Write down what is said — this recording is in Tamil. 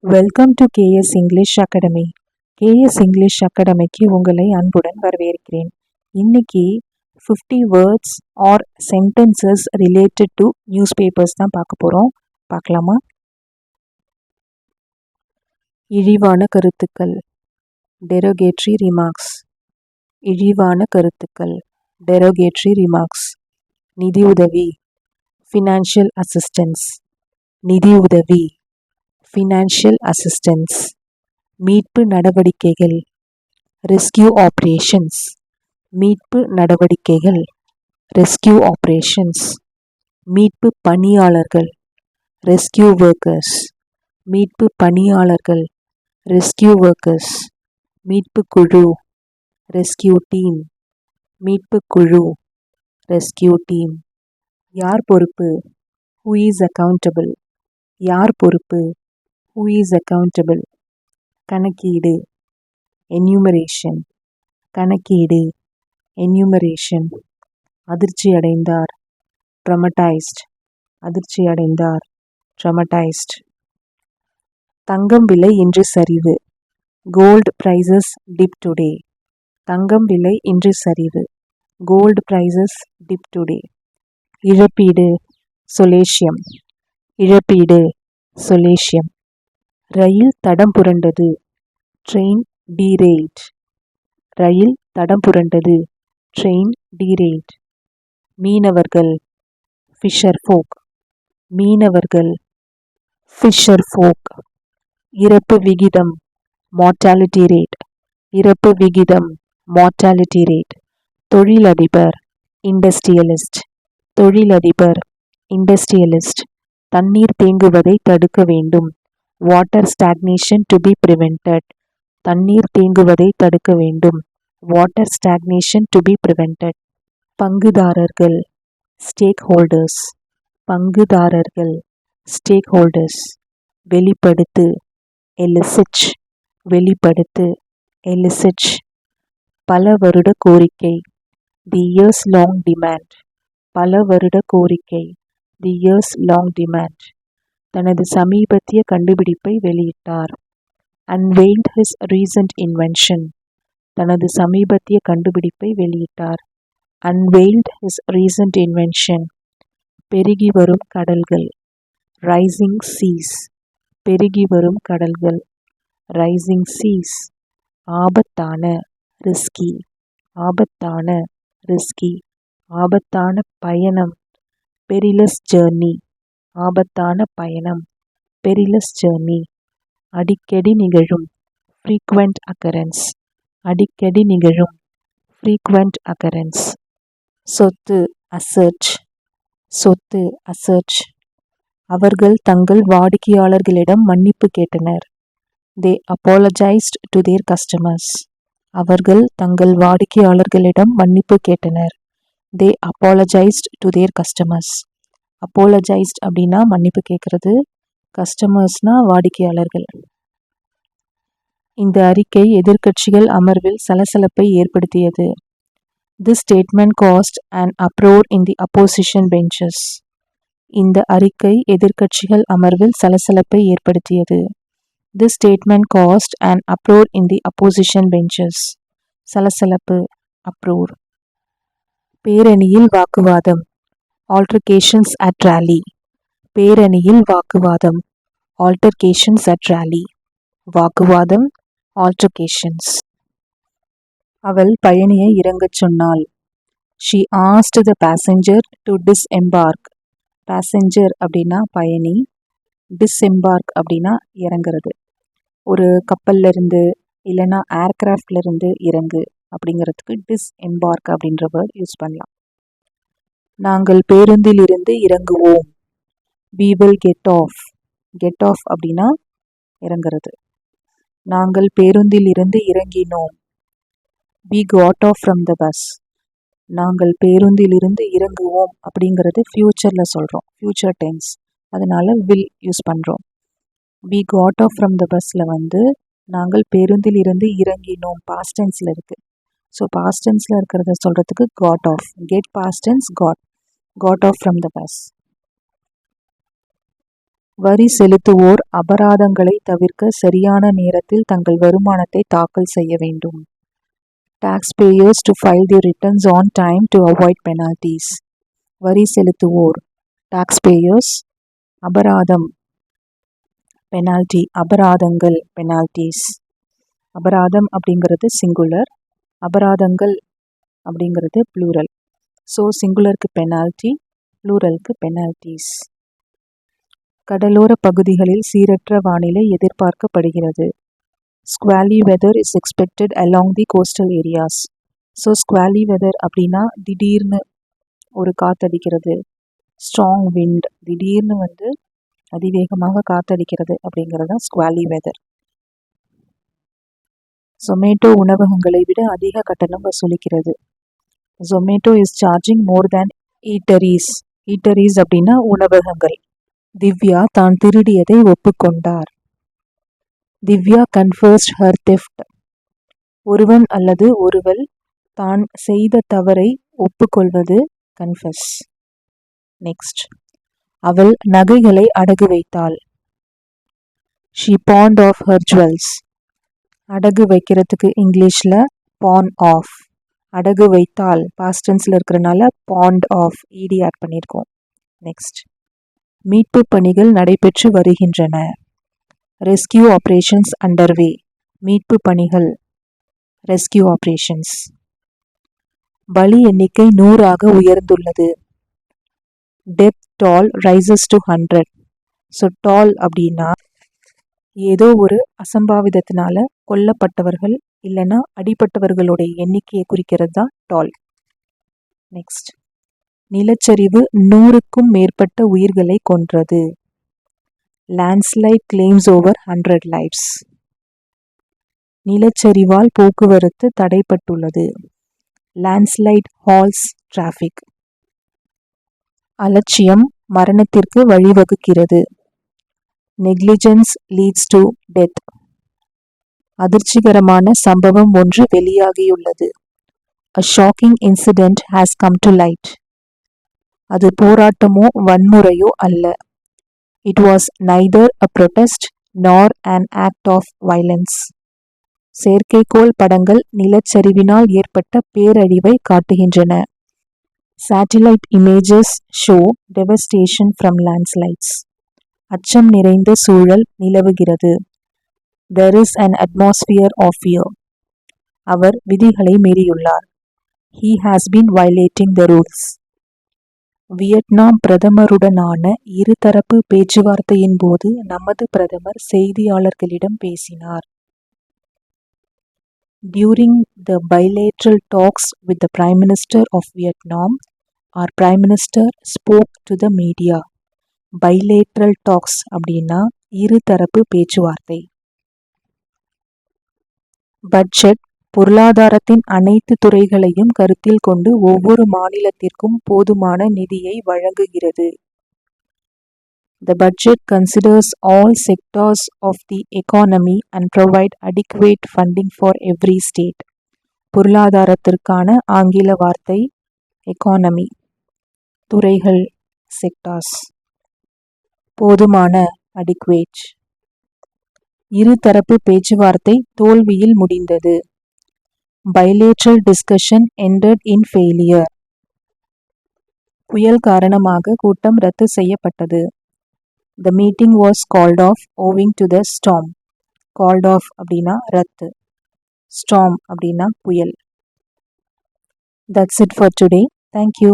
Welcome to KS English academy. KS English அகாடமிக்கு உங்களை அன்புடன் வரவேற்கிறேன். இன்னைக்கு 50 words or sentences related to newspapers தான் பார்க்க போகிறோம். பார்க்கலாமா? இழிவான கருத்துக்கள், டெரோகேட்ரி ரிமார்க்ஸ். இழிவான கருத்துக்கள், டெரோகேட்ரி ரிமார்க்ஸ். நிதியுதவி, ஃபினான்ஷியல் அசிஸ்டன்ஸ். நிதியுதவி, ஃபினான்ஷியல் அசிஸ்டன்ஸ். மீட்பு நடவடிக்கைகள், ரெஸ்கியூ ஆப்ரேஷன்ஸ். மீட்பு நடவடிக்கைகள், ரெஸ்கியூ ஆப்ரேஷன்ஸ். மீட்பு பணியாளர்கள், ரெஸ்கியூ ஒர்க்கர்ஸ். மீட்பு பணியாளர்கள், ரெஸ்கியூ ஒர்க்கர்ஸ். மீட்பு குழு, ரெஸ்கியூ டீம். மீட்பு குழு, ரெஸ்கியூ டீம். யார் பொறுப்பு? Who is accountable? யார் பொறுப்பு? Who is accountable? கணக்கீடு, என்யூமரேஷன். கணக்கீடு, என்யூமரேஷன். அதிர்ச்சி அடைந்தார், ட்ரமடைஸ்ட். அதிர்ச்சி அடைந்தார், ட்ரமடைஸ்ட். தங்கம் விலை இன்று சரிவு. Gold prices dip today. தங்கம் விலை இன்று சரிவு. Gold prices dip today. இழப்பீடு, சொலேஷியம். இழப்பீடு, சொலேஷியம். ரயில் தடம் புரண்டது, ட்ரெயின் டீரெயில்ட். ரயில் தடம் புரண்டது, ட்ரெயின் டீரெயில்ட். மீனவர்கள், ஃபிஷர் ஃபோக். மீனவர்கள், ஃபிஷர் ஃபோக். இறப்பு விகிதம், மார்டாலிட்டி ரேட். இறப்பு விகிதம், மார்டாலிட்டி ரேட். தொழிலதிபர், இண்டஸ்ட்ரியலிஸ்ட். தொழிலதிபர், இண்டஸ்ட்ரியலிஸ்ட். தண்ணீர் தேங்குவதை தடுக்க வேண்டும். Water stagnation to be prevented. தண்ணீர் தேங்குவதை தடுக்க வேண்டும். Water stagnation to be prevented. பங்குதாரர்கள், ஸ்டேக் ஹோல்டர்ஸ். பங்குதாரர்கள், ஸ்டேக் ஹோல்டர்ஸ். வெளிப்படுத்து, எலிசிட். வெளிப்படுத்து, எலிசிட். பல வருட கோரிக்கை, தி இயர்ஸ் லாங் டிமாண்ட். பல வருட கோரிக்கை, தி இயர்ஸ் லாங் டிமாண்ட். தனது சமீபத்திய கண்டுபிடிப்பை வெளியிட்டார். unveiled his recent invention. தனது சமீபத்திய கண்டுபிடிப்பை வெளியிட்டார். unveiled his recent invention. பெருகி வரும் கடல்கள், rising seas. பெருகி வரும் கடல்கள், rising seas. ஆபத்தான, risky. ஆபத்தான, risky. ஆபத்தான பயணம், perilous journey. ஆபத்தான பயணம், perilous journey. அடிக்கடி நிகழும், frequent occurrence. அடிக்கடி நிகழும், frequent occurrence. சொத்து, assert. சொத்து, assert. அவர்கள் தங்கள் வாடிக்கையாளர்களிடம் மன்னிப்பு கேட்டனர். They apologized to their customers. அவர்கள் தங்கள் வாடிக்கையாளர்களிடம் மன்னிப்பு கேட்டனர். They apologized to their customers. apologized அப்படின்னா மன்னிப்பு கேட்கறது, கஸ்டமர்ஸ்னா வாடிக்கையாளர்கள். இந்த அறிக்கை எதிர்க்கட்சிகள் அமர்வில் சலசலப்பை ஏற்படுத்தியது. This statement caused an uproar in the opposition benches. இந்த அறிக்கை எதிர்க்கட்சிகள் அமர்வில் சலசலப்பை ஏற்படுத்தியது. This statement caused an uproar in the opposition benches. சலசலப்பு, uproar. பேரணியில் வாக்குவாதம், altercations at rally. பேரணியில் வாக்குவாதம், altercations at rally. வாக்குவாதம், altercations. அவள் பயணியை இறங்கச் சொன்னாள். She asked the passenger to disembark. passenger அப்படின்னா பயணி, disembark அப்படின்னா இறங்குறது. ஒரு கப்பல்ல இருந்து இல்லைன்னா ஏர்கிராஃப்ட்ல இருந்து இறங்கு அப்படிங்கிறதுக்கு disembark அப்படின்ற வேர்ட் யூஸ் பண்ணலாம். நாங்கள் பேருந்தில் இருந்து இறங்குவோம். We will get off. get off அப்படின்னா இறங்குறது. நாங்கள் பேருந்தில் இருந்து இறங்கினோம். We got off from the bus. நாங்கள் பேருந்தில் இருந்து இறங்குவோம் அப்படிங்கிறது ஃபியூச்சரில் சொல்கிறோம், ஃபியூச்சர் டென்ஸ். அதனால will யூஸ் பண்ணுறோம். We got off from the busல வந்து நாங்கள் பேருந்தில் இருந்து இறங்கினோம் past tenseல இருக்குது. ஸோ past tenseல இருக்கிறத சொல்கிறதுக்கு got off. get past tense got. got off from the bus. வரி செலுத்துவோர் அபராதங்களை தவிர்க்க சரியான நேரத்தில் தங்கள் வருமானத்தை தாக்கல் செய்ய வேண்டும். Taxpayers to file their returns on time to avoid penalties. வரி செலுத்துவோர் taxpayers, அபராதம் penalty, அபராதங்கள் penalties. அபராதம் அப்படிங்கிறது சிங்குலர், அபராதங்கள் அப்படிங்கிறது ப்ளூரல். ஸோ சிங்குலருக்கு பெனால்டி, ப்ளூரலுக்கு பெனால்டிஸ். கடலோர பகுதிகளில் சீரற்ற வானிலை எதிர்பார்க்கப்படுகிறது. Squally weather is expected along the coastal areas. So squally weather அப்படின்னா திடீர்னு ஒரு காத்தடிக்கிறது, ஸ்ட்ராங் விண்ட், திடீர்னு அதிவேகமாக காத்தடிக்கிறது அப்படிங்கிறது தான் ஸ்குவாலி வெதர். ஜொமேட்டோ உணவகங்களை விட அதிக கட்டணம் வசூலிக்கிறது. Zomato is charging more than eateries. Eateries அப்படின்னா உணவகங்கள். திவ்யா தான் திருடியதை ஒப்புக்கொண்டார். Divya confessed her theft. ஒருவன் அல்லது ஒருவள் தான் செய்த தவறை ஒப்புக்கொள்வது கன்ஃபஸ். நெக்ஸ்ட், அவள் நகைகளை அடகு வைத்தாள். She pawned off her jewels. அடகு வைக்கிறதுக்கு இங்கிலீஷில் pawn off. அடகு வைத்தால் பாஸ்ட் டென்ஸில் இருக்கிறனால pawned off ed ஆட் பண்ணியிருக்கோம். நெக்ஸ்ட், மீட்பு பணிகள் நடைபெற்று வருகின்றன. Rescue operations underway. மீட்பு பணிகள், ரெஸ்கியூ ஆப்ரேஷன்ஸ். பலி எண்ணிக்கை 100 உயர்ந்துள்ளது. Death toll rises to 100. So toll அப்படின்னா ஏதோ ஒரு அசம்பாவிதத்தினால கொல்லப்பட்டவர்கள் இல்லைன்னா அடிப்பட்டவர்களுடைய எண்ணிக்கையை குறிக்கிறது தான் டால். நெக்ஸ்ட், நிலச்சரிவு 100க்கும் மேற்பட்ட உயிர்களை கொன்றது. Landslide claims over 100 lives. நிலச்சரிவால் போக்குவரத்து தடைப்பட்டுள்ளது. Landslide halts traffic. அலட்சியம் மரணத்திற்கு வழிவகுக்கிறது. Negligence leads to death. அதிர்ச்சிகரமான சம்பவம் ஒன்று வெளியாகியுள்ளது. A shocking incident has come to light. அது போராட்டமோ வன்முறையோ அல்ல. It was neither a protest nor an act of violence. செயற்கைக்கோள் படங்கள் நிலச்சரிவினால் ஏற்பட்ட பேரழிவை காட்டுகின்றன. Satellite images show devastation from landslides. அச்சம் நிறைந்த சூழல் நிலவுகிறது. There is an atmosphere of fear. அவர் விதிகளை மீறியுள்ளார். He has been violating the rules. Vietnam பிரதமருடனான இருதரப்பு பேச்சுவார்த்தையின் போது நமது பிரதமர் செய்தியாளர்களிடம் பேசினார். During the bilateral talks with the Prime Minister of Vietnam, our Prime Minister spoke to the media. Bilateral talks அப்படின்னா இருதரப்பு பேச்சுவார்த்தை. பட்ஜெட் பொருளாதாரத்தின் அனைத்து துறைகளையும் கருத்தில் கொண்டு ஒவ்வொரு மாநிலத்திற்கும் போதுமான நிதியை வழங்குகிறது. The budget considers all sectors of the economy and provide adequate funding for every state. பொருளாதாரத்திற்கான ஆங்கில வார்த்தை எக்கானமி, துறைகள் செக்டார்ஸ், போதுமான adequate. இருதரப்பு பேச்சுவார்த்தை தோல்வியில் முடிந்தது. Bilateral discussion ended in failure. புயல் காரணமாக கூட்டம் ரத்து செய்யப்பட்டது. The meeting was called off owing to the storm. Called off அப்படின்னா ரத்து, storm அப்படின்னா புயல். That's it for today. Thank you.